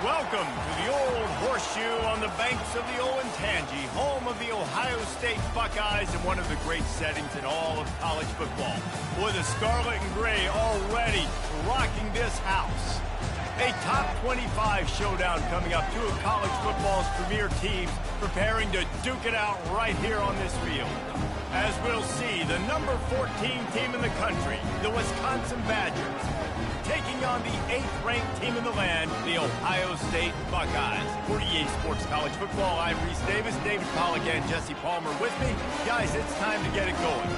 Welcome to the Old Horseshoe on the banks of the Olentangy, home of the Ohio State Buckeyes and one of the great settings in all of college football. With the scarlet and gray already rocking this house. A top 25 showdown coming up. Two of college football's premier teams preparing to duke it out right here on this field. As we'll see, the number 14 team in the country, the Wisconsin Badgers, taking on the 8th-ranked team in the land, the Ohio State Buckeyes. For EA Sports College Football, I'm Reese Davis, David Pollack, and Jesse Palmer with me. Guys, it's time to get it going.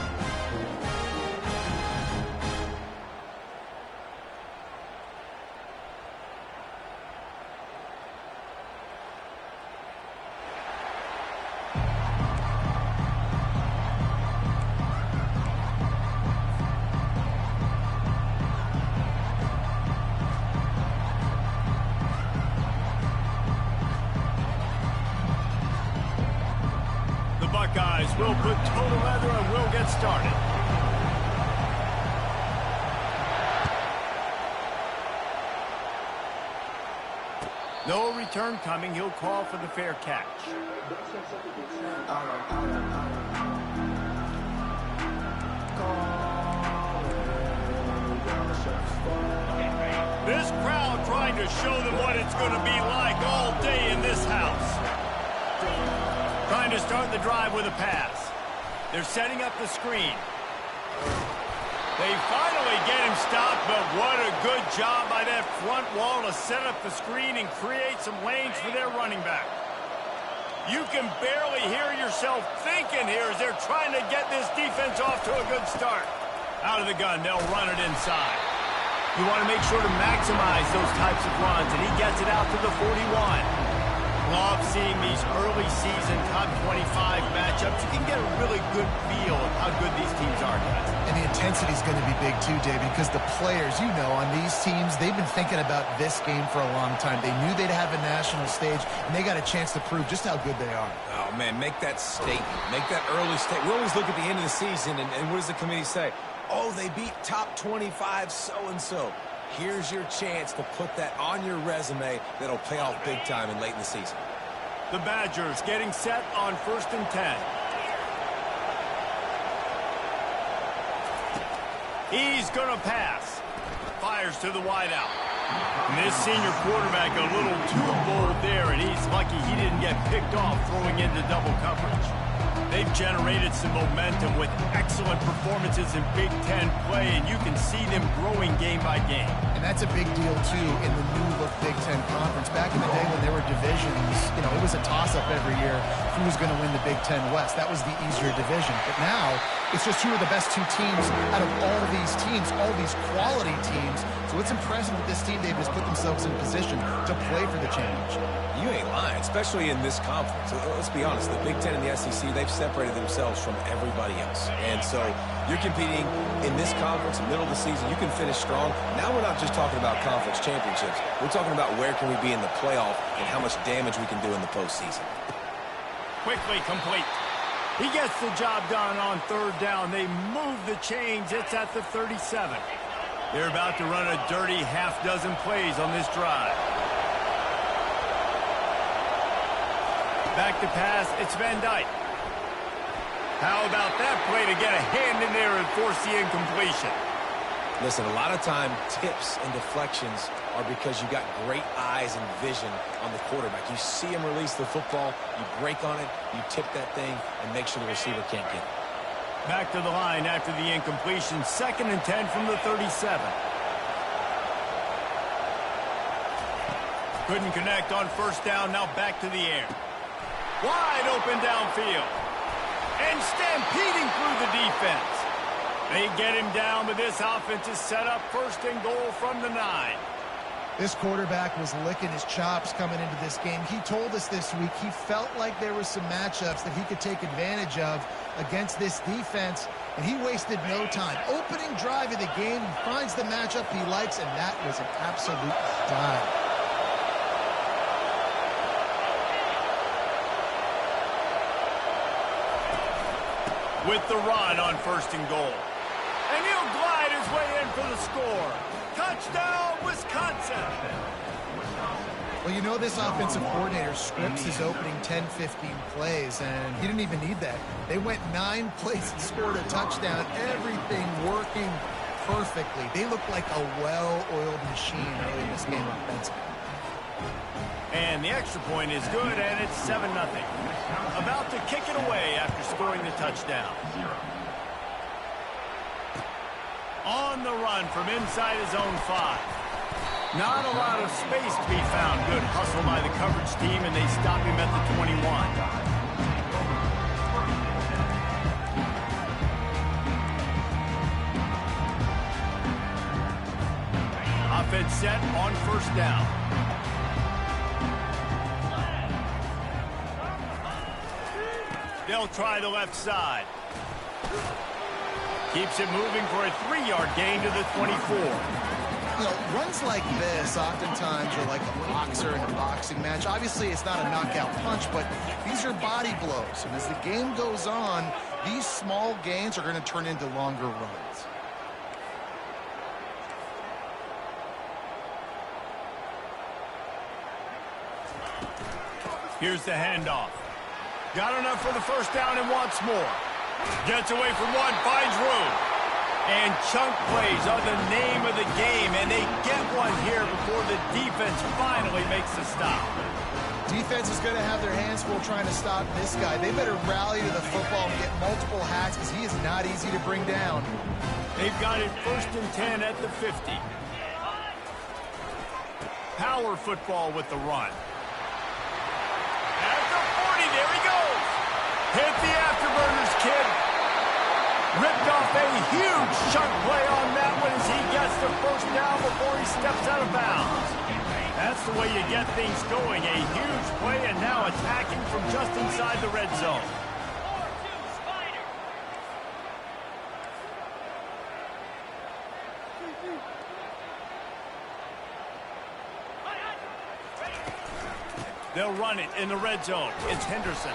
Buckeyes will put total leather and we'll get started. No return coming. He'll call for the fair catch. This crowd trying to show them what it's going to be like all day in this house. Trying to start the drive with a pass. They're setting up the screen. They finally get him stopped, but what a good job by that front wall to set up the screen and create some lanes for their running back. You can barely hear yourself thinking here as they're trying to get this defense off to a good start. Out of the gun, they'll run it inside. You want to make sure to maximize those types of runs, and he gets it out to the 41. Love seeing these early season top 25 matchups. You can get a really good feel of how good these teams are, guys. And the intensity is going to be big too, David, because the players, you know, on these teams, they've been thinking about this game for a long time. They knew they'd have a national stage, and they got a chance to prove just how good they are. Oh, man, make that statement. Make that early statement. We always look at the end of the season, and what does the committee say? Oh, they beat top 25 so-and-so. Here's your chance to put that on your resume that'll pay off big time and late in the season. The Badgers getting set on 1st and 10. He's going to pass. Fires to the wideout. And this senior quarterback a little too bold there, and he's lucky he didn't get picked off throwing into double coverage. They've generated some momentum with excellent performances in Big Ten play, and you can see them growing game by game. And that's a big deal, too, in the new-look Big Ten Conference. Back in the day when there were divisions, you know, it was a toss-up every year who was going to win the Big Ten West. That was the easier division. But now, it's just who are the best two teams out of all of these teams, all these quality teams. So it's impressive that this team, they've just put themselves in position to play for the challenge. You ain't lying, especially in this conference. Let's be honest, the Big Ten and the SEC, they've separated themselves from everybody else. And so you're competing in this conference, middle of the season. You can finish strong. Now we're not just talking about conference championships. We're talking about where can we be in the playoff and how much damage we can do in the postseason. Quickly complete. He gets the job done on 3rd down. They move the chains. It's at the 37. They're about to run a dirty half-dozen plays on this drive. Back to pass, it's Van Dyke. How about that play to get a hand in there and force the incompletion? Listen, a lot of time, tips and deflections are because you got great eyes and vision on the quarterback. You see him release the football, you break on it, you tip that thing, and make sure the receiver can't get it. Back to the line after the incompletion. 2nd and 10 from the 37. Couldn't connect on 1st down. Now back to the air. Wide open downfield. And stampeding through the defense. They get him down, but this offense is set up 1st and goal from the 9. This quarterback was licking his chops coming into this game. He told us this week he felt like there were some matchups that he could take advantage of against this defense, and he wasted no time. Opening drive of the game, he finds the matchup he likes, and that was an absolute dime. With the run on 1st and goal. And he'll glide his way in for the score. Touchdown, Wisconsin! Well, you know this offensive coordinator scripts his opening 10, 15 plays, and he didn't even need that. They went 9 plays and scored a touchdown, everything working perfectly. They look like a well-oiled machine early in this game offensively. And the extra point is good, and it's 7-0. About to kick it away after scoring the touchdown. On the run from inside his own 5. Not a lot of space to be found. Good hustle by the coverage team, and they stop him at the 21. Offense set on first down. They'll try the left side. Keeps it moving for a 3-yard gain to the 24. You know, runs like this oftentimes are like a boxer in a boxing match. Obviously, it's not a knockout punch, but these are body blows. And as the game goes on, these small gains are going to turn into longer runs. Here's the handoff. Got enough for the first down and wants more. Gets away from one, finds room. And chunk plays are the name of the game, and they get one here before the defense finally makes the stop. Defense is going to have their hands full trying to stop this guy. They better rally to the football and get multiple hacks because he is not easy to bring down. They've got it 1st and 10 at the 50. Power football with the run. At the 40, there he goes. Hit the afterburners, kid. Ripped off a huge chunk play on that one as he gets the first down before he steps out of bounds. That's the way you get things going. A huge play and now attacking from just inside the red zone. They'll run it in the red zone. It's Henderson.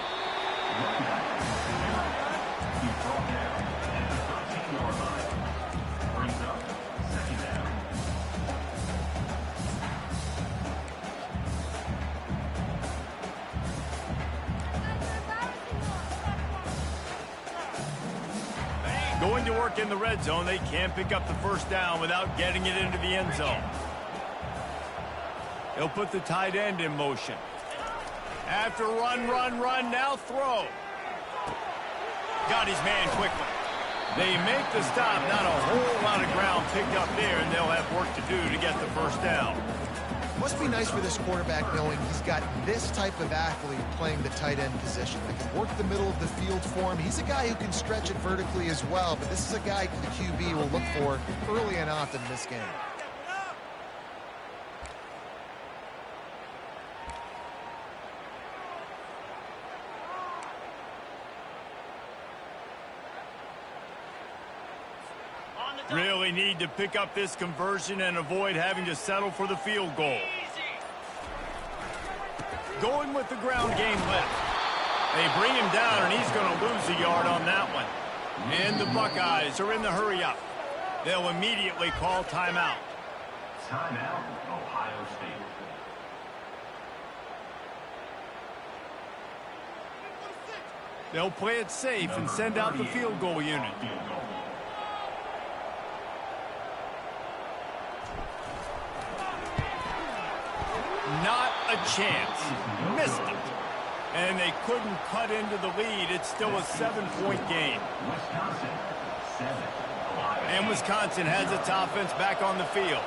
Going to work in the red zone. They can't pick up the first down without getting it into the end zone. They'll put the tight end in motion. After run, now throw. Got his man quickly. They make the stop. Not a whole lot of ground picked up there, and they'll have work to do to get the first down. Must be nice for this quarterback knowing he's got this type of athlete playing the tight end position. That can work the middle of the field for him. He's a guy who can stretch it vertically as well, but this is a guy the QB will look for early and often in this game. Really need to pick up this conversion and avoid having to settle for the field goal. Going with the ground game lift. They bring him down, and he's going to lose a yard on that one. And the Buckeyes are in the hurry-up. They'll immediately call timeout. Timeout, Ohio State. They'll play it safe and send out the field goal unit. Not a chance. Missed it. And they couldn't cut into the lead. It's still a 7-point game. And Wisconsin has its offense back on the field.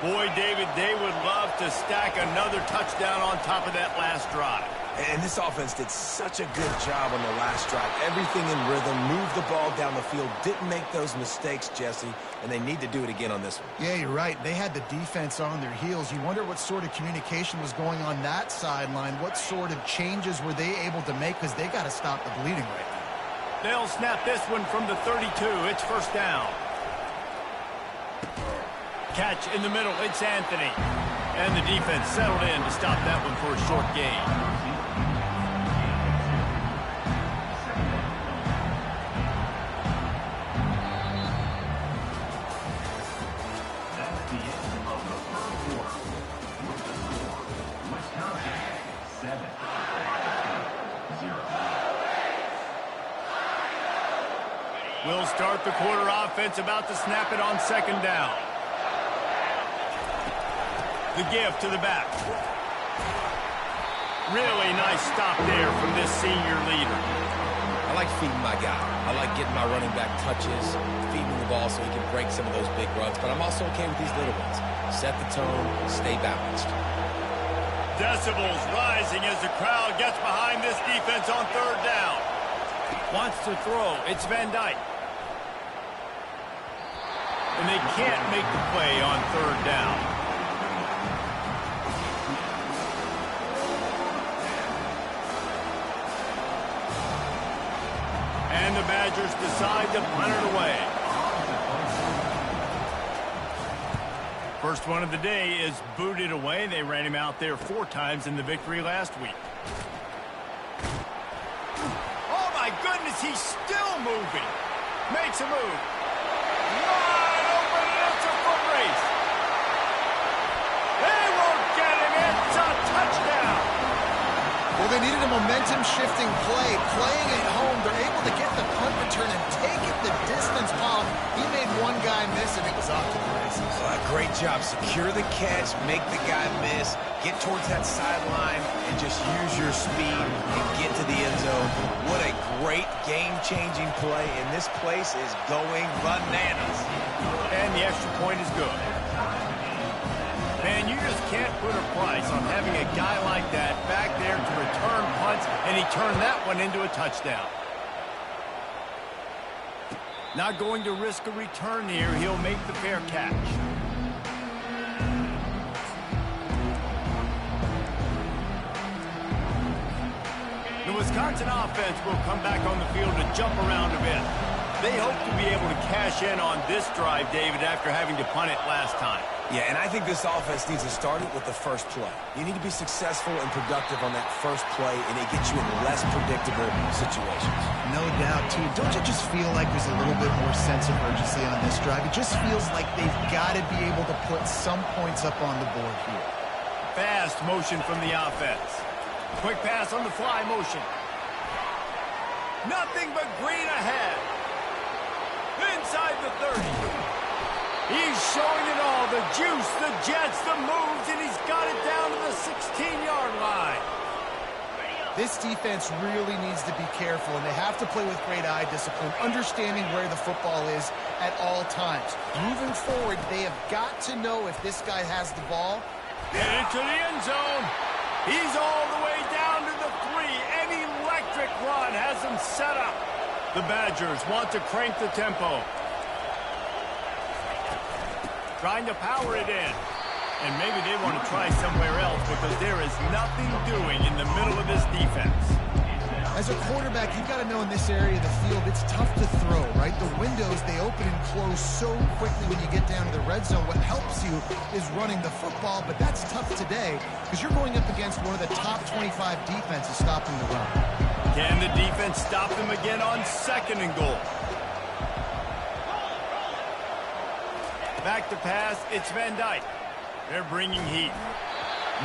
Boy, David, they would love to stack another touchdown on top of that last drive. And this offense did such a good job on the last drive. Everything in rhythm, moved the ball down the field, didn't make those mistakes, Jesse, and they need to do it again on this one. Yeah, you're right. They had the defense on their heels. You wonder what sort of communication was going on that sideline. What sort of changes were they able to make because they got to stop the bleeding right now. They'll snap this one from the 32. It's first down. Catch in the middle. It's Anthony. And the defense settled in to stop that one for a short gain. We'll start the quarter offense, about to snap it on second down. The give to the back. Really nice stop there from this senior leader. I like feeding my guy. I like getting my running back touches, feeding the ball so he can break some of those big runs. But I'm also okay with these little ones. Set the tone, stay balanced. Decibels rising as the crowd gets behind this defense on third down. Wants to throw. It's Van Dyke. And they can't make the play on third down. And the Badgers decide to punt it away. First one of the day is booted away. They ran him out there 4 times in the victory last week. Oh, my goodness, he's still moving. Makes a move. Wide open, and it's a foot race. They won't get him. It's a touchdown. Well, they needed a momentum-shifting play. Playing at home, they're able to get the punt return and take it the distance off. He made one guy miss, and it was off to the races. Great job. Secure the catch, make the guy miss, get towards that sideline, and just use your speed and get to the end zone. What a great game-changing play, and this place is going bananas. And the extra point is good. Man, you just can't put a price on having a guy like that back there to return punts, and he turned that one into a touchdown. Not going to risk a return here. He'll make the fair catch. The Wisconsin offense will come back on the field to jump around a bit. They hope to be able to cash in on this drive, David, after having to punt it last time. Yeah, and I think this offense needs to start it with the first play. You need to be successful and productive on that first play, and it gets you in less predictable situations. No doubt, too. Don't you just feel like there's a little bit more sense of urgency on this drive? It just feels like they've got to be able to put some points up on the board here. Fast motion from the offense. Quick pass on the fly motion. Nothing but green ahead. Inside the 30. He's showing it all. The juice, the jets, the moves, and he's got it down to the 16-yard line. This defense really needs to be careful, and they have to play with great eye discipline, understanding where the football is at all times. Moving forward, they have got to know if this guy has the ball. Get into the end zone. He's all the way down to the 3. An electric run has him set up. The Badgers want to crank the tempo. Trying to power it in. And maybe they want to try somewhere else because there is nothing doing in the middle of this defense. As a quarterback, you've got to know in this area of the field, it's tough to throw, right? The windows, they open and close so quickly when you get down to the red zone. What helps you is running the football, but that's tough today because you're going up against one of the top 25 defenses stopping the run. Can the defense stop them again on second and goal? Back to pass, it's Van Dyke. They're bringing heat.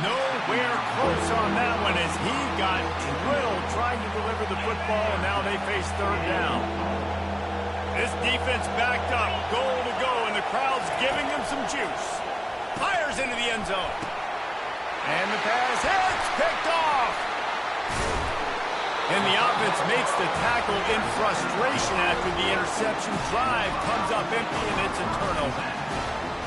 Nowhere close on that one as he got drilled trying to deliver the football, and now they face third down. This defense backed up, goal to go, and the crowd's giving them some juice. Fires into the end zone. And the pass hits, picked off. And the offense makes the tackle in frustration after the interception. Drive comes up empty, and it's a turnover.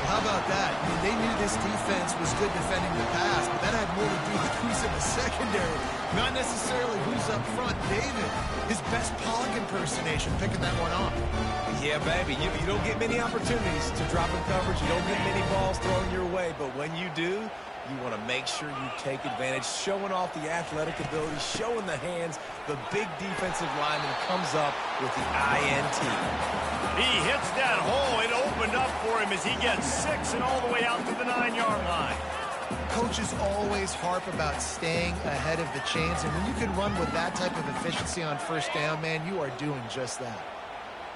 How about that? I mean, they knew this defense was good defending the pass, but that had more to do with who's in the secondary, not necessarily who's up front. David, his best Pollock impersonation, picking that one off. Yeah, baby, you don't get many opportunities to drop in coverage. You don't get many balls thrown your way, but when you do, you want to make sure you take advantage, showing off the athletic ability, showing the hands. The big defensive lineman comes up with the INT. He hits that hole. It opened up for him as he gets 6 and all the way out to the 9-yard line. Coaches always harp about staying ahead of the chains, and when you can run with that type of efficiency on first down, man, you are doing just that.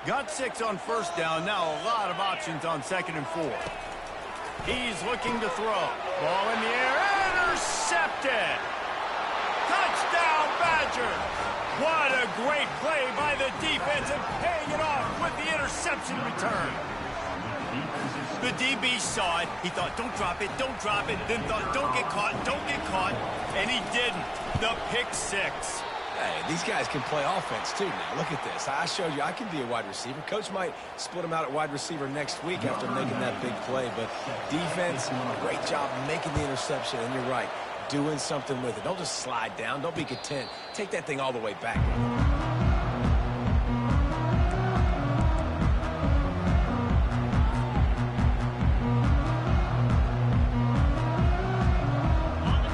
Got 6 on first down. Now a lot of options on second and 4. He's looking to throw. Ball in the air. Intercepted. Touchdown, Badgers. What a great play by the defense and paying it off with the interception return. The DB saw it. He thought, don't drop it, then thought, don't get caught, and he didn't. The pick six. Hey, these guys can play offense, too, now. Look at this. I showed you I can be a wide receiver. Coach might split him out at wide receiver next week after making that big play. But defense, great job making the interception. And you're right, doing something with it. Don't just slide down. Don't be content. Take that thing all the way back.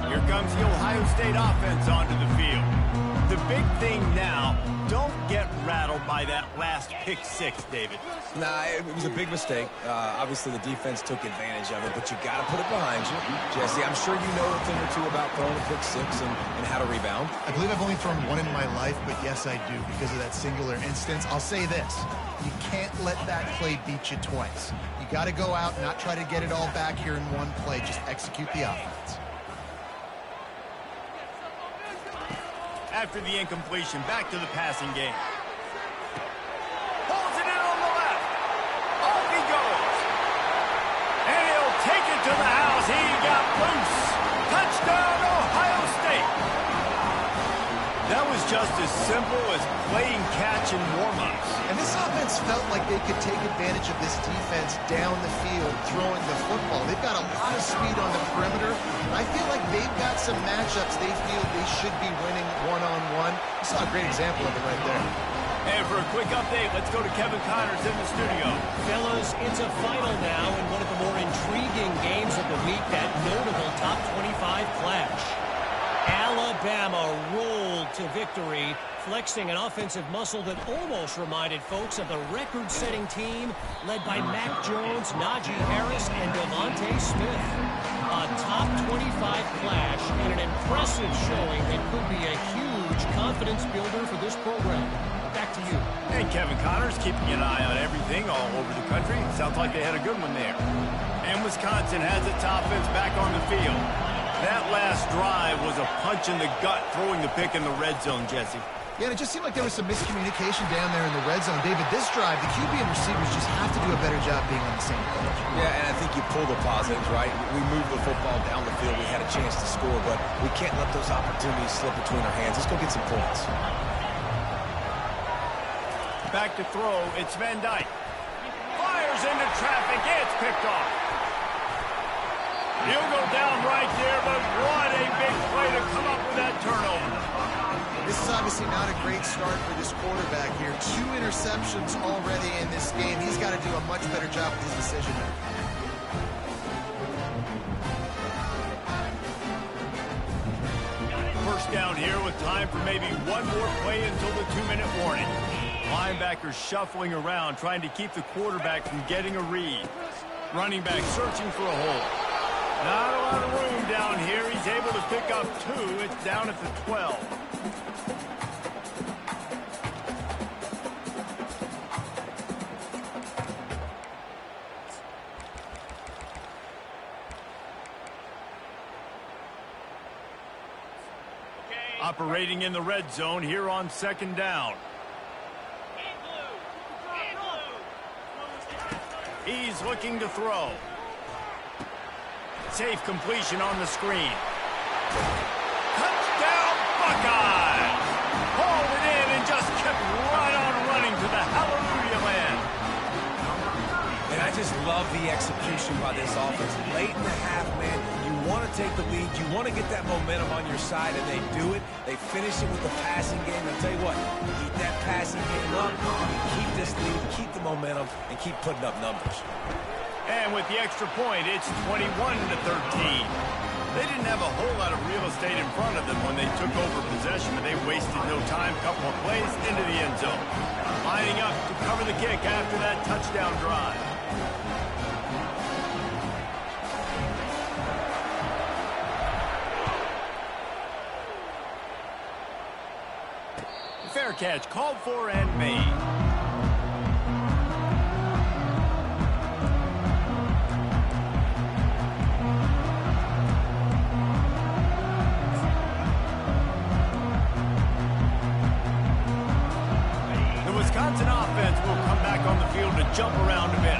Here comes the Ohio State offense onto the field. The big thing now, don't get rattled by that last pick six, David. Nah, it was a big mistake. Obviously, the defense took advantage of it, but you got to put it behind you. Jesse, I'm sure you know a thing or two about throwing a pick six and how to rebound. I believe I've only thrown one in my life, but yes, I do because of that singular instance. I'll say this. You can't let that play beat you twice. You got to go out and not try to get it all back here in one play. Just execute the offense. After the incompletion, back to the passing game. Pulls it in on the left. Off he goes. And he'll take it to the house. He got loose. Touchdown, Ohio State. That was just as simple as playing catch and warm-ups. And this offense felt like they could take advantage of this defense down the field, throwing the football. They've got a lot of speed on the perimeter. And I feel like they've got some matchups they feel they should be winning one-on-one. You saw a great example of it right there. And for a quick update, let's go to Kevin Connors in the studio. Fellas, it's a final now in one of the more intriguing games of the week, that notable top 25 clash. Alabama rolled to victory, flexing an offensive muscle that almost reminded folks of the record-setting team led by Mac Jones, Najee Harris, and Devontae Smith. A top 25 clash and an impressive showing that could be a huge confidence builder for this program. Back to you. And Kevin Connors keeping an eye on everything all over the country. Sounds like they had a good one there. And Wisconsin has its offense back on the field. That last drive was a punch in the gut, throwing the pick in the red zone, Jesse. Yeah, and it just seemed like there was some miscommunication down there in the red zone. David, this drive, the QB and receivers just have to do a better job being on the same page. Yeah, and I think you pull the positives, right? We moved the football down the field. We had a chance to score, but we can't let those opportunities slip between our hands. Let's go get some points. Back to throw, it's Van Dyke. Fires into traffic, it's picked off. He'll go down right there, but what a big play to come up with that turnover. This is obviously not a great start for this quarterback here. 2 interceptions already in this game. He's got to do a much better job with his decision making. First down here with time for maybe one more play until the 2-minute warning. Linebackers shuffling around, trying to keep the quarterback from getting a read. Running back searching for a hole. Not a lot of room down here. He's able to pick up 2. It's down at the 12. Operating in the red zone here on 2nd down. He's looking to throw. Safe completion on the screen. Touchdown, Buckeyes! Hauled it in and just kept right on running to the hallelujah land. And I just love the execution by this offense. Late in the half, man, you want to take the lead. You want to get that momentum on your side, and they do it. They finish it with the passing game. I'll tell you what, keep that passing game up, keep this lead, keep the momentum, and keep putting up numbers. And with the extra point, it's 21-13. They didn't have a whole lot of real estate in front of them when they took over possession, but they wasted no time. Couple of plays into the end zone. Lining up to cover the kick after that touchdown drive. Fair catch called for and made. jump around a bit.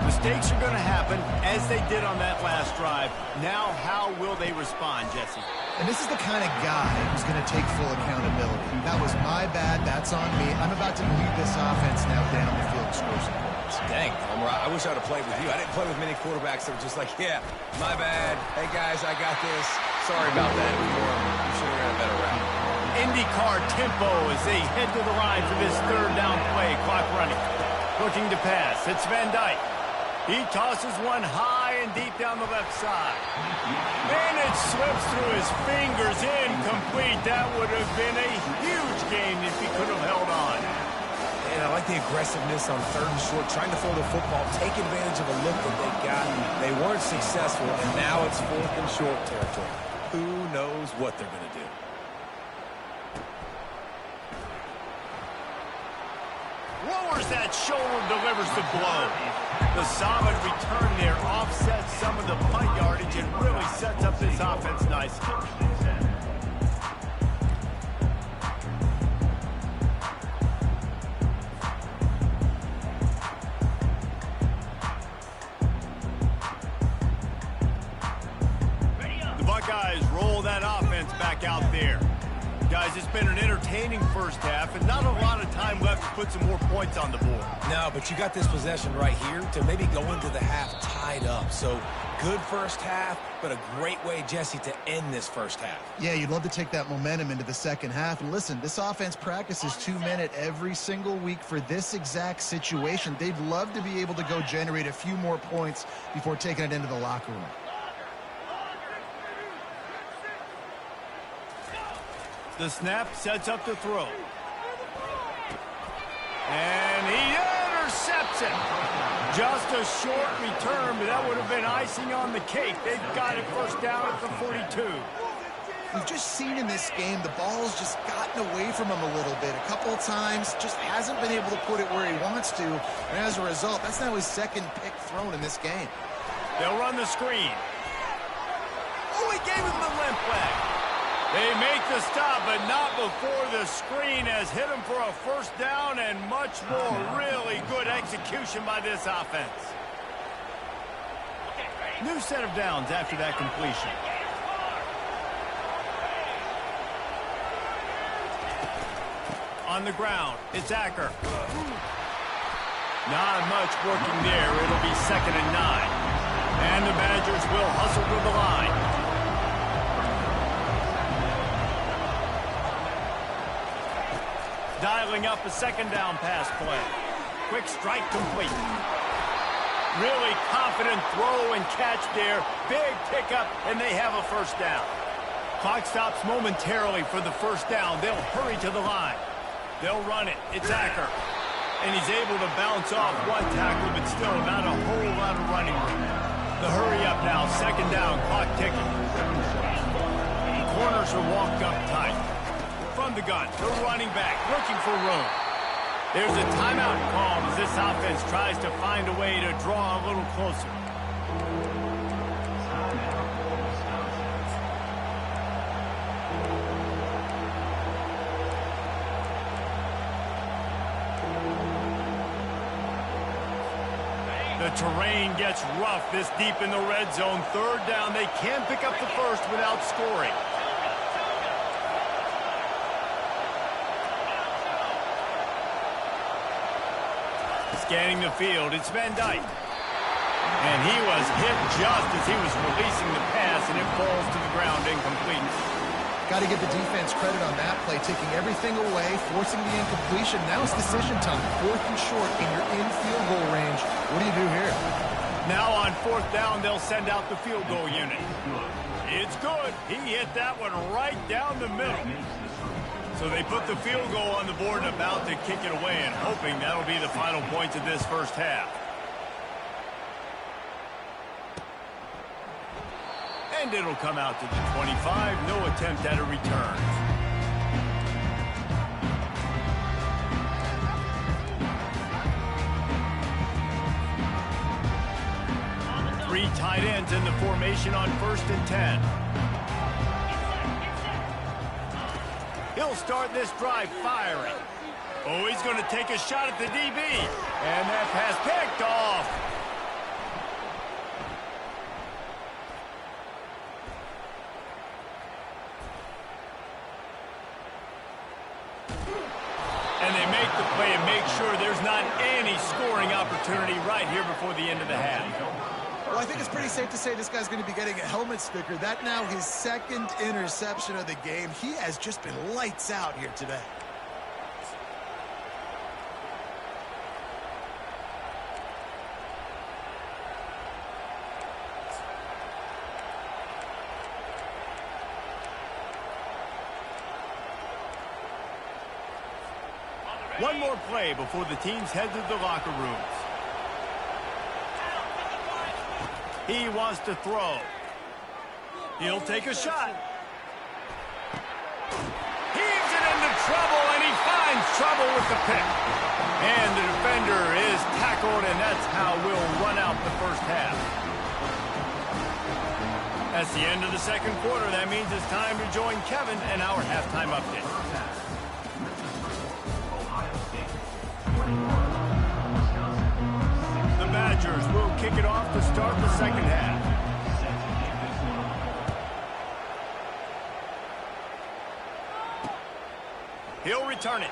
Mistakes are going to happen, as they did on that last drive. Now, how will they respond, Jesse? And this is the kind of guy who's going to take full accountability. That was my bad. That's on me. I'm about to lead this offense now down the field and score some points. Dang, Homer, I wish I would have played with you. I didn't play with many quarterbacks that were just like, yeah, my bad. Hey, guys, I got this. Sorry about that. It was more, you should have ran a better route. IndyCar tempo as they head to the line for this third down play. Clock running. Looking to pass. It's Van Dyke. He tosses one high and deep down the left side. And it slips through his fingers, incomplete. That would have been a huge gain if he could have held on. And I like the aggressiveness on third and short, trying to throw the football, take advantage of a look that they got. They weren't successful, and now it's fourth and short territory. Who knows what they're going to do? Lowers that shoulder, delivers the blow. The solid return there offsets some of the punt yardage and really sets up this offense nicely. The Buckeyes roll that offense back out there. Guys, it's been an entertaining first half and not a lot of time left to put some more points on the board. No, but you got this possession right here to maybe go into the half tied up. So good first half, but a great way, Jesse, to end this first half. Yeah, you'd love to take that momentum into the second half. And listen, this offense practices 2-minute every single week for this exact situation. They'd love to be able to go generate a few more points before taking it into the locker room. The snap sets up the throw. And he intercepts it. Just a short return, but that would have been icing on the cake. They've got it first down at the 42. We've just seen in this game the ball's just gotten away from him a little bit. A couple of times, just hasn't been able to put it where he wants to. And as a result, that's now his second pick thrown in this game. They'll run the screen. Oh, he gave him the limp leg. They make the stop, but not before the screen has hit him for a first down and much more. Really good execution by this offense. New set of downs after that completion. On the ground, it's Acker. Not much working there. It'll be 2nd and 9. And the Badgers will hustle to the line. Dialing up a second down pass play. Quick strike complete. Really confident throw and catch there. Big pickup, and they have a first down. Clock stops momentarily for the first down. They'll hurry to the line. They'll run it. It's Acker. And he's able to bounce off one tackle, but still not a whole lot of running room. The hurry up now. Second down. Clock ticking. The corners are walked up tight. From the gun, the running back looking for room. There's a timeout called as this offense tries to find a way to draw a little closer. The terrain gets rough this deep in the red zone. Third down, they can pick up the first without scoring. Scanning the field, it's Van Dyke. And he was hit just as he was releasing the pass, and it falls to the ground incomplete. Got to give the defense credit on that play, taking everything away, forcing the incompletion. Now it's decision time. 4th and short, and you're in field goal range. What do you do here? Now on 4th down, they'll send out the field goal unit. It's good. He hit that one right down the middle. So they put the field goal on the board and about to kick it away, and hoping that'll be the final points of this first half. And it'll come out to the 25. No attempt at a return. Three tight ends in the formation on 1st and 10. He'll start this drive firing. Oh, he's going to take a shot at the DB. And that pass picked off. And they make the play and make sure there's not any scoring opportunity right here before the end of the half. Well, I think it's pretty safe to say this guy's going to be getting a helmet sticker. That now his second interception of the game. He has just been lights out here today. One more play before the teams head to the locker rooms. He wants to throw. He'll take a shot. Heaves it into trouble, and he finds trouble with the pick. And the defender is tackled, and that's how we'll run out the first half. That's the end of the second quarter. That means it's time to join Kevin and our halftime update. The Badgers will kick it off to start the second half. He'll return it.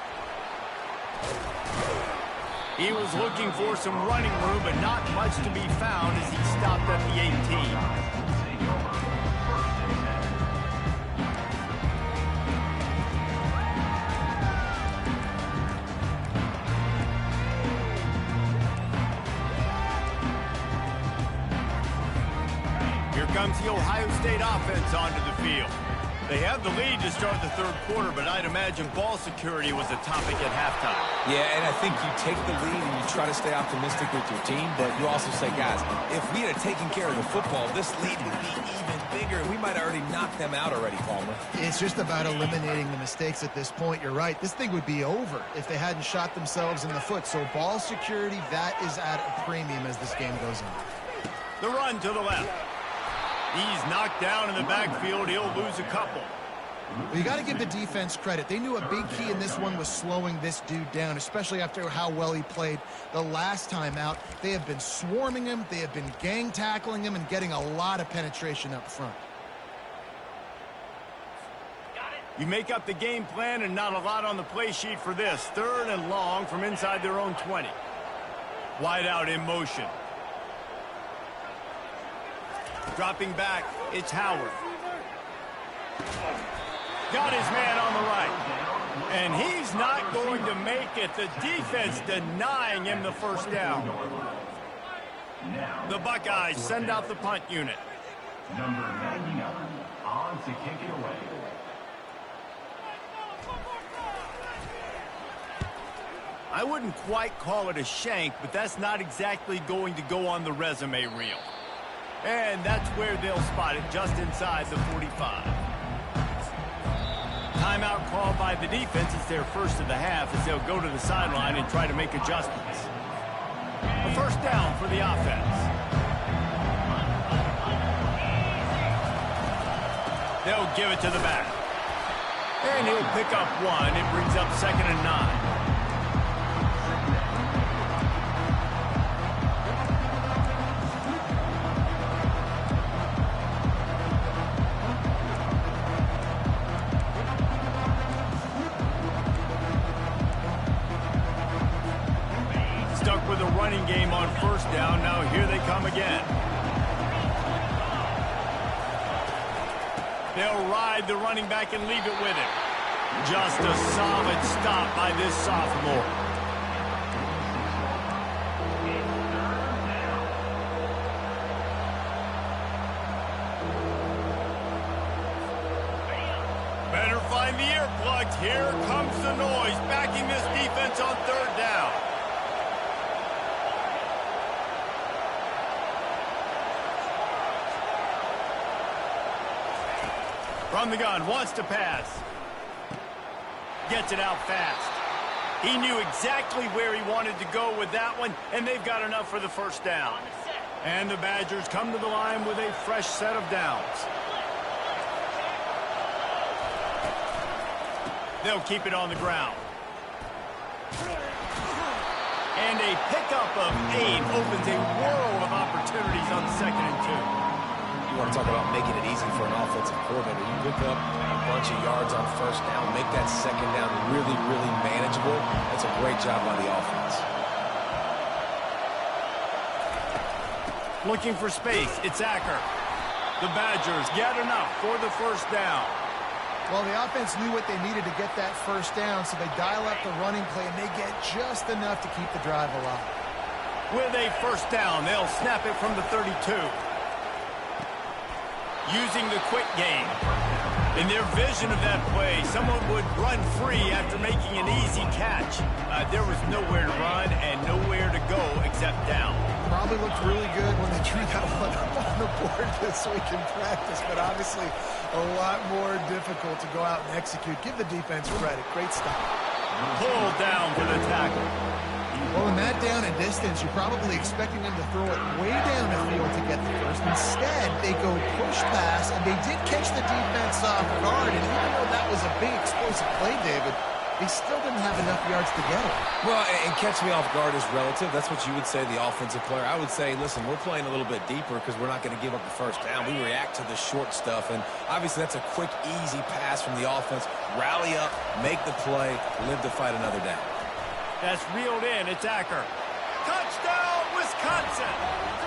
He was looking for some running room, but not much to be found as he stopped at the 18. Comes the Ohio State offense onto the field. They have the lead to start the third quarter, but I'd imagine ball security was a topic at halftime. Yeah, and I think you take the lead and you try to stay optimistic with your team, but you also say, guys, if we had taken care of the football, this lead would be even bigger, and we might have already knocked them out already, Palmer. It's just about eliminating the mistakes at this point. You're right. This thing would be over if they hadn't shot themselves in the foot. So ball security, that is at a premium as this game goes on. The run to the left. He's knocked down in the backfield. He'll lose a couple. Well, you got to give the defense credit. They knew a big key in this one was slowing this dude down, especially after how well he played the last time out. They have been swarming him. They have been gang tackling him and getting a lot of penetration up front. You make up the game plan and not a lot on the play sheet for this. Third and long from inside their own 20. Wide out in motion. Dropping back, it's Howard. Got his man on the right. And he's not going to make it. The defense denying him the first down. The Buckeyes send out the punt unit. Number 99 on to kick it away. I wouldn't quite call it a shank, but that's not exactly going to go on the resume reel. And that's where they'll spot it, just inside the 45. Timeout called by the defense. It's their first of the half as they'll go to the sideline and try to make adjustments. A first down for the offense. They'll give it to the back. And he'll pick up one. It brings up 2nd and 9. Stuck with a running game on first down. Now here they come again. They'll ride the running back and leave it with him. Just a solid stop by this sophomore. Better find the earplugs. Here comes the noise, backing this defense on third down. From the gun, wants to pass. Gets it out fast. He knew exactly where he wanted to go with that one, and they've got enough for the first down. And the Badgers come to the line with a fresh set of downs. They'll keep it on the ground. And a pickup of 8 opens a world of opportunities on 2nd and 2. You want to talk about making it easy for an offensive coordinator. You pick up a bunch of yards on 1st down, make that 2nd down really, really manageable. That's a great job by the offense. Looking for space, it's Acker. The Badgers get enough for the 1st down. Well, the offense knew what they needed to get that 1st down, so they dial up the running play, and they get just enough to keep the drive alive. With a 1st down, they'll snap it from the 32. Using the quick game. In their vision of that play, someone would run free after making an easy catch. There was nowhere to run and nowhere to go except down. Probably looked really good when they drew that one up on the board this week in practice, but obviously a lot more difficult to go out and execute. Give the defense credit. Great stop. Pulled down for the tackle. Well, in that down and distance, you're probably expecting them to throw it way down the field to get the first. Instead, they go push pass, and they did catch the defense off guard, and even though that was a big explosive play, David, they still didn't have enough yards to get it. Well, and catch me off guard is relative. That's what you would say, the offensive player. I would say, listen, we're playing a little bit deeper because we're not going to give up the 1st down. We react to the short stuff, and obviously that's a quick, easy pass from the offense. Rally up, make the play, live to fight another down. That's reeled in. It's Acker. Touchdown, Wisconsin!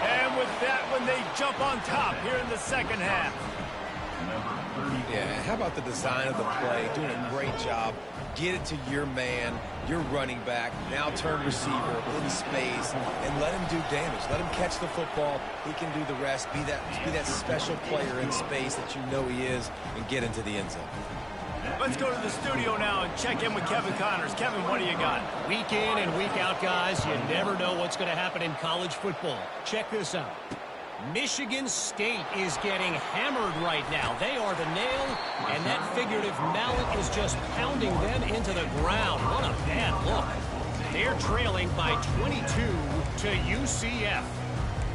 And with that one, they jump on top here in the 2nd half. Yeah, how about the design of the play? Doing a great job. Get it to your man, your running back, now turn receiver in space, and let him do damage. Let him catch the football. He can do the rest. Be that special player in space that you know he is, and get into the end zone. Let's go to the studio now and check in with Kevin Connors. Kevin, what do you got? Week in and week out, guys, you never know what's going to happen in college football. Check this out. Michigan State is getting hammered right now. They are the nail, and that figurative mallet is just pounding them into the ground. What a bad look. They're trailing by 22 to UCF.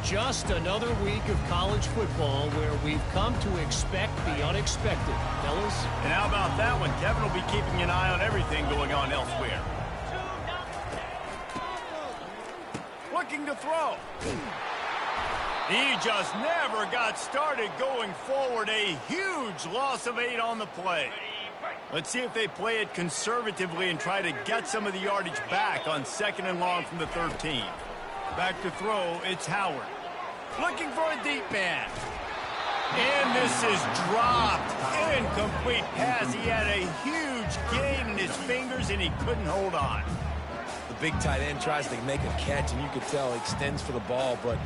Just another week of college football where we've come to expect the unexpected. Fellas? And how about that one? Kevin will be keeping an eye on everything going on elsewhere. Looking to throw. He just never got started going forward. A huge loss of 8 on the play. Let's see if they play it conservatively and try to get some of the yardage back on 2nd and long from the 13. Back to throw, it's Howard. Looking for a deep man. And this is dropped. Incomplete pass. He had a huge gain in his fingers, and he couldn't hold on. The big tight end tries to make a catch, and you could tell he extends for the ball, but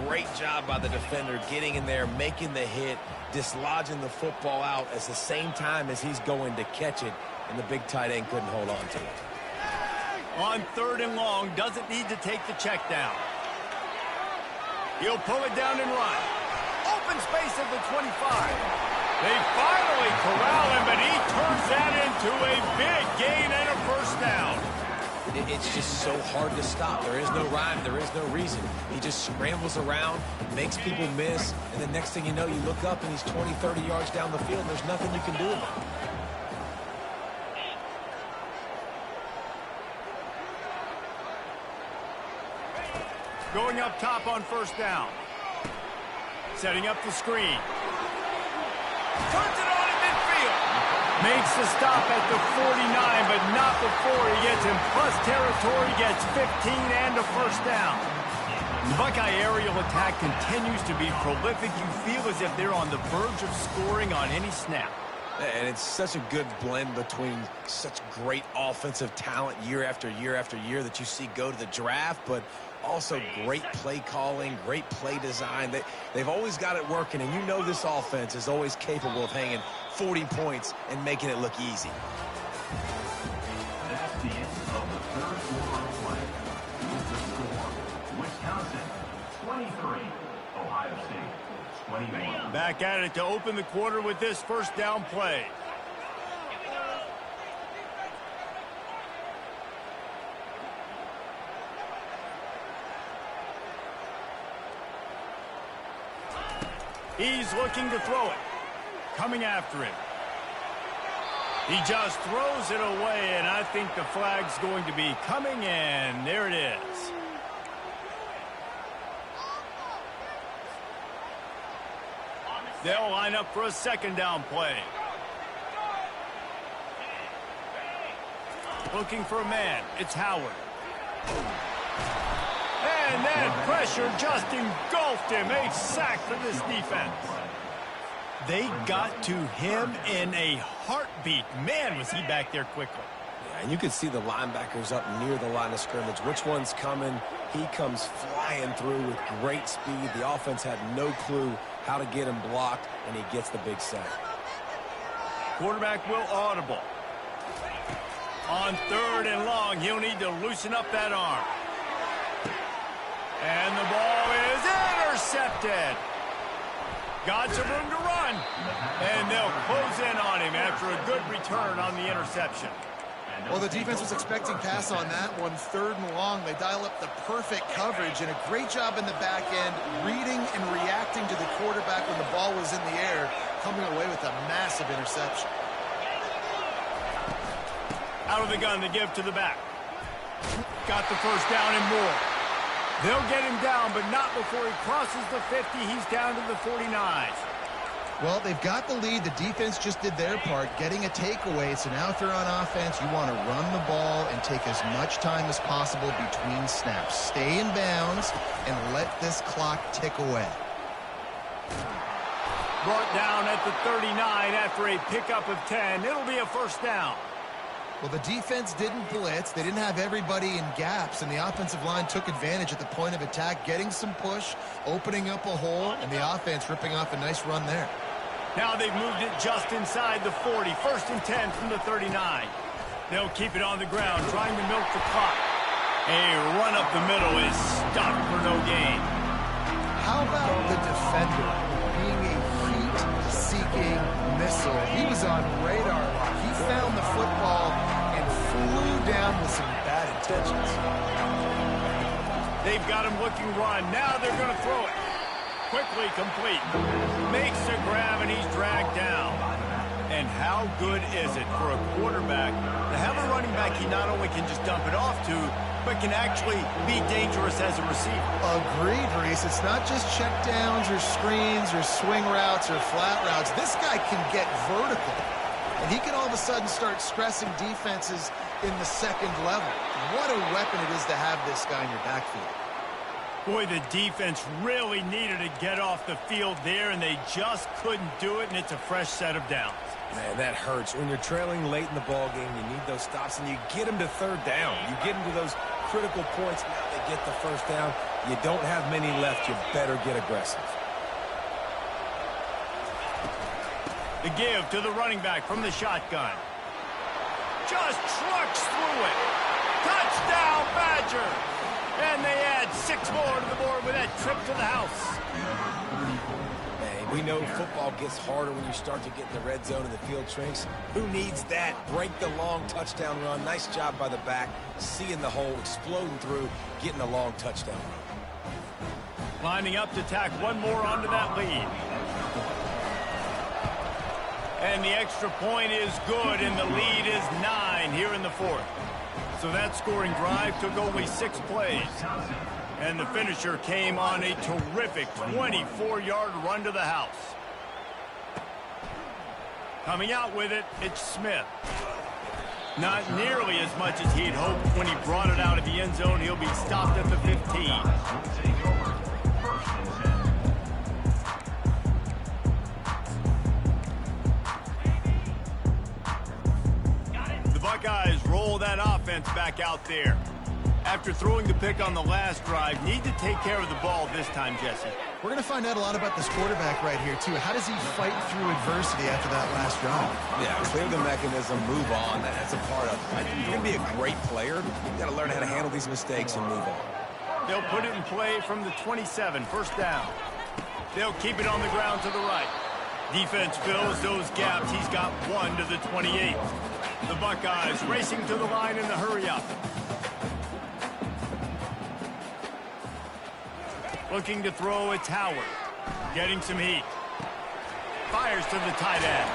great job by the defender getting in there, making the hit, dislodging the football out at the same time as he's going to catch it, and the big tight end couldn't hold on to it. On 3rd and long, doesn't need to take the check down. He'll pull it down and run. Open space at the 25. They finally corral him, but he turns that into a big gain and a 1st down. It's just so hard to stop. There is no rhyme. There is no reason. He just scrambles around, makes people miss, and the next thing you know, you look up and he's 20, 30 yards down the field, and there's nothing you can do about it. Going up top on 1st down. Setting up the screen. Turns it on in midfield. Makes the stop at the 49, but not before he gets in plus territory, gets 15 and a 1st down. The Buckeye aerial attack continues to be prolific. You feel as if they're on the verge of scoring on any snap. And it's such a good blend between such great offensive talent year after year after year that you see go to the draft, but also great play calling, great play design. They've always got it working, and you know this offense is always capable of hanging 40 points and making it look easy. That's the end of the 3rd quarter of play. With the score, Wisconsin 23, Ohio State 21. Back at it to open the quarter with this 1st down play. He's looking to throw it. Coming after it. He just throws it away, and I think the flag's going to be coming in. There it is. They'll line up for a second down play. Looking for a man. It's Howard. And that pressure just engulfed him. A sack for this defense. They got to him in a heartbeat. Man, was he back there quickly. Yeah, and you could see the linebackers up near the line of scrimmage. Which one's coming? He comes flying through with great speed. The offense had no clue how to get him blocked, and he gets the big sack. Quarterback will audible. On 3rd and long, he'll need to loosen up that arm. And the ball is intercepted. Got some room to run. And they'll close in on him after a good return on the interception. Well, the defense was expecting pass on that one. 3rd and long, they dial up the perfect coverage and a great job in the back end, reading and reacting to the quarterback when the ball was in the air, coming away with a massive interception. Out of the gun to give to the back. Got the first down and more. They'll get him down, but not before he crosses the 50. He's down to the 49. Well, they've got the lead. The defense just did their part, getting a takeaway. So now if they're on offense, you want to run the ball and take as much time as possible between snaps. Stay in bounds and let this clock tick away. Brought down at the 39 after a pickup of 10. It'll be a first down. Well, the defense didn't blitz. They didn't have everybody in gaps, and the offensive line took advantage at the point of attack, getting some push, opening up a hole, and the offense ripping off a nice run there. Now they've moved it just inside the 40. 1st and 10 from the 39. They'll keep it on the ground, trying to milk the clock. A run up the middle is stopped for no gain. How about the defender being a heat-seeking missile? He was on radar lock. He found the football and flew down with some bad intentions. They've got him looking run. Now they're going to throw it. Quickly complete. Makes the grab, and he's dragged down. And how good is it for a quarterback to have a running back he not only can just dump it off to, but can actually be dangerous as a receiver? Agreed, Reese. It's not just checkdowns or screens or swing routes or flat routes. This guy can get vertical. And he can all of a sudden start stressing defenses in the 2nd level. What a weapon it is to have this guy in your backfield. Boy, the defense really needed to get off the field there, and they just couldn't do it, and it's a fresh set of downs. Man, that hurts. When you're trailing late in the ball game, you need those stops, and you get them to 3rd down. You get them to those critical points. Now they get the first down. You don't have many left. You better get aggressive. The give to the running back from the shotgun. Just trucks through it. Touchdown, Badger! And they add 6 more to the board with that trip to the house. Hey, we know football gets harder when you start to get in the red zone and the field shrinks. Who needs that? Break the long touchdown run. Nice job by the back. Seeing the hole, exploding through, getting a long touchdown run. Lining up to tack one more onto that lead. And the extra point is good, and the lead is 9 here in the 4th. So that scoring drive took only 6 plays. And the finisher came on a terrific 24-yard run to the house. Coming out with it, it's Smith. Not nearly as much as he'd hoped when he brought it out of the end zone. He'll be stopped at the 15. Buckeyes roll that offense back out there. After throwing the pick on the last drive, need to take care of the ball this time, Jesse. We're going to find out a lot about this quarterback right here, too. How does he fight through adversity after that last drive? Yeah, clear the mechanism, move on. That's a part of it. You're going to be a great player. You've got to learn how to handle these mistakes and move on. They'll put it in play from the 27, first down. They'll keep it on the ground to the right. Defense fills those gaps. He's got 1 to the 28. The Buckeyes racing to the line in the hurry-up. Looking to throw, it's Howard. Getting some heat. Fires to the tight end.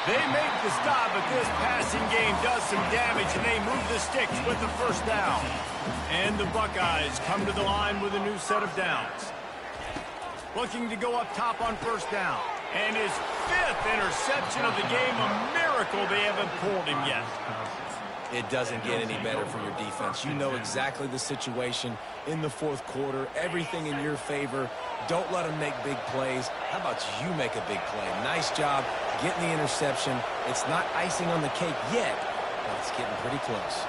They make the stop, but this passing game does some damage, and they move the sticks with the first down. And the Buckeyes come to the line with a new set of downs. Looking to go up top on first down. And his 5th interception of the game, a miracle they haven't pulled him yet. It doesn't get any better for your defense. You know exactly the situation in the 4th quarter, everything in your favor. Don't let them make big plays. How about you make a big play? Nice job getting the interception. It's not icing on the cake yet, but it's getting pretty close.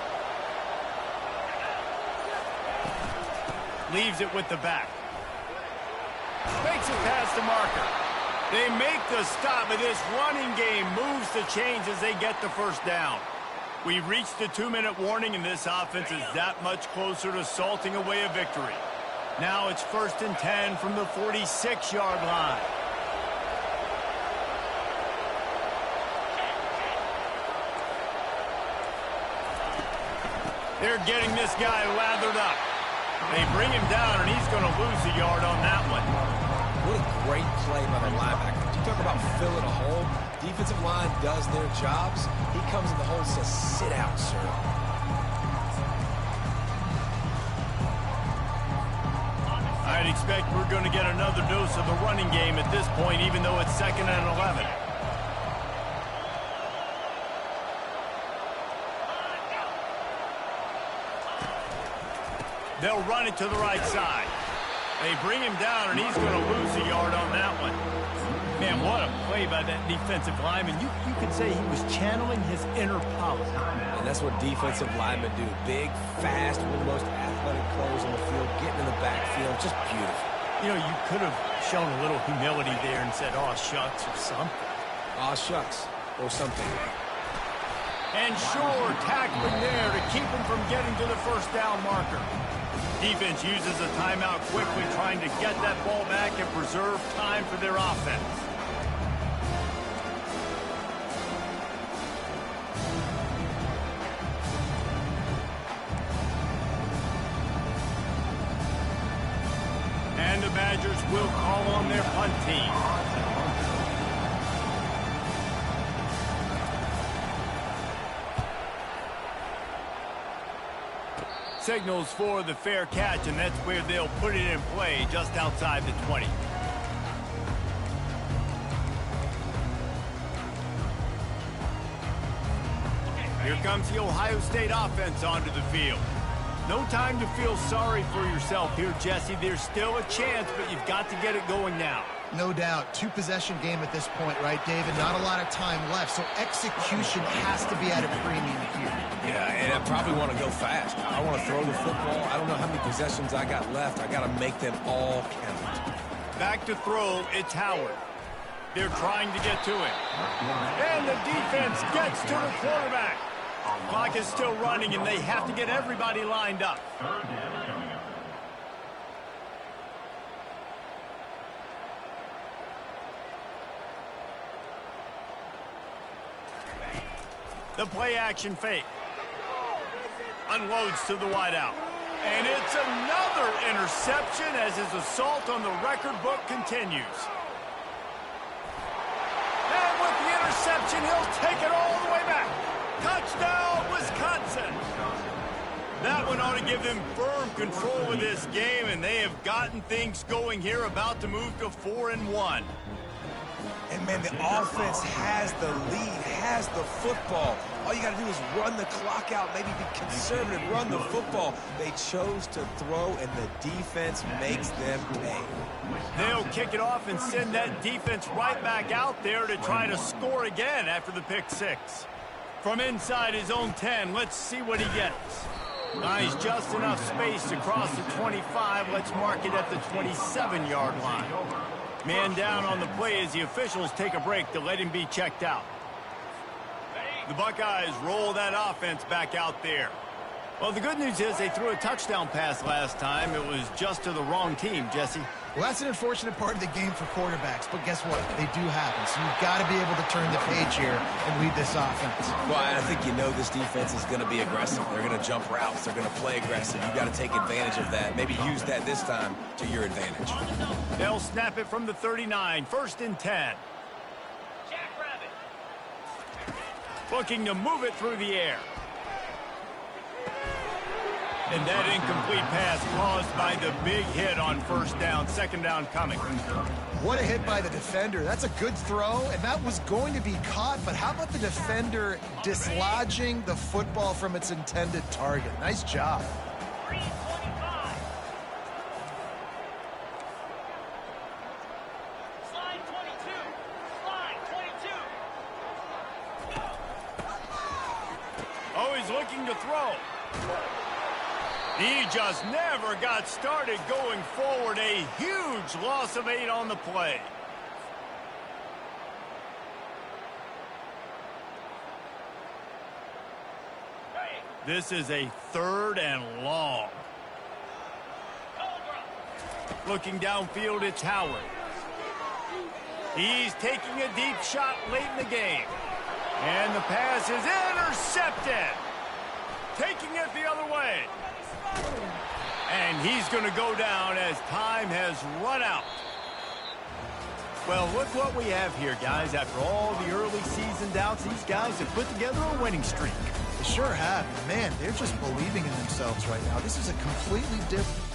Leaves it with the back. Makes it past the marker. They make the stop, but this running game moves the chains as they get the first down. We've reached the 2-minute warning, and this offense is that much closer to salting away a victory. Now it's 1st and 10 from the 46-yard line. They're getting this guy lathered up. They bring him down, and he's going to lose a yard on that one. What a great play by the linebacker. You talk about filling a hole. Defensive line does their jobs. He comes in the hole and says, sit out, sir. I'd expect we're going to get another dose of the running game at this point, even though it's 2nd and 11. They'll run it to the right side. They bring him down, and he's going to lose a yard on that one. Man, what a play by that defensive lineman. You could say he was channeling his inner power. And that's what defensive linemen do. Big, fast, one of the most athletic players on the field, getting in the backfield. Just beautiful. You know, you could have shown a little humility there and said, "Aw, shucks," or something. Aw, shucks, or something. And sure, tackling there to keep him from getting to the first down marker. Defense uses a timeout quickly, trying to get that ball back and preserve time for their offense. And the Badgers will call on their punt team. Signals for the fair catch, and that's where they'll put it in play, just outside the 20. Here comes the Ohio State offense onto the field. No time to feel sorry for yourself here, Jesse. There's still a chance, but you've got to get it going now. No doubt. 2-possession game at this point, right, David? Not a lot of time left, so execution has to be at a premium here. Yeah, and I probably want to go fast. I want to throw the football. I don't know how many possessions I got left. I got to make them all count. Back to throw, it's Howard. They're trying to get to him. And the defense gets to the quarterback. Clock is still running, and they have to get everybody lined up. The play-action fake. Unloads to the wideout. And it's another interception as his assault on the record book continues. And with the interception, he'll take it all the way back. Touchdown, Wisconsin. That one ought to give them firm control of this game, and they have gotten things going here, about to move to 4-1. And, man, the offense has the lead, has the football. All you got to do is run the clock out, maybe be conservative, run the football. They chose to throw, and the defense makes them pay. They'll kick it off and send that defense right back out there to try to score again after the pick six. From inside his own 10, let's see what he gets. Nice, just enough space to cross the 25. Let's mark it at the 27-yard line. Man down on the play as the officials take a break to let him be checked out. The Buckeyes roll that offense back out there. Well, the good news is they threw a touchdown pass last time. It was just to the wrong team, Jesse. Well, that's an unfortunate part of the game for quarterbacks, but guess what? They do happen. So you've got to be able to turn the page here and lead this offense. Well, I think you know this defense is going to be aggressive. They're going to jump routes. They're going to play aggressive. You've got to take advantage of that. Maybe use that this time to your advantage. They'll snap it from the 39, 1st and 10. Looking to move it through the air. And that incomplete pass caused by the big hit on first down. Second down coming. What a hit by the defender. That's a good throw, and that was going to be caught, but how about the defender dislodging the football from its intended target? Nice job. Slide 22. Slide 22. Oh, he's looking to throw. He just never got started going forward. A huge loss of 8 on the play. This is a 3rd and long. Looking downfield, it's Howard. He's taking a deep shot late in the game. And the pass is intercepted. Taking it the other way. And he's going to go down as time has run out. Well, look what we have here, guys. After all the early season doubts, these guys have put together a winning streak. They sure have. Man, they're just believing in themselves right now. This is a completely different...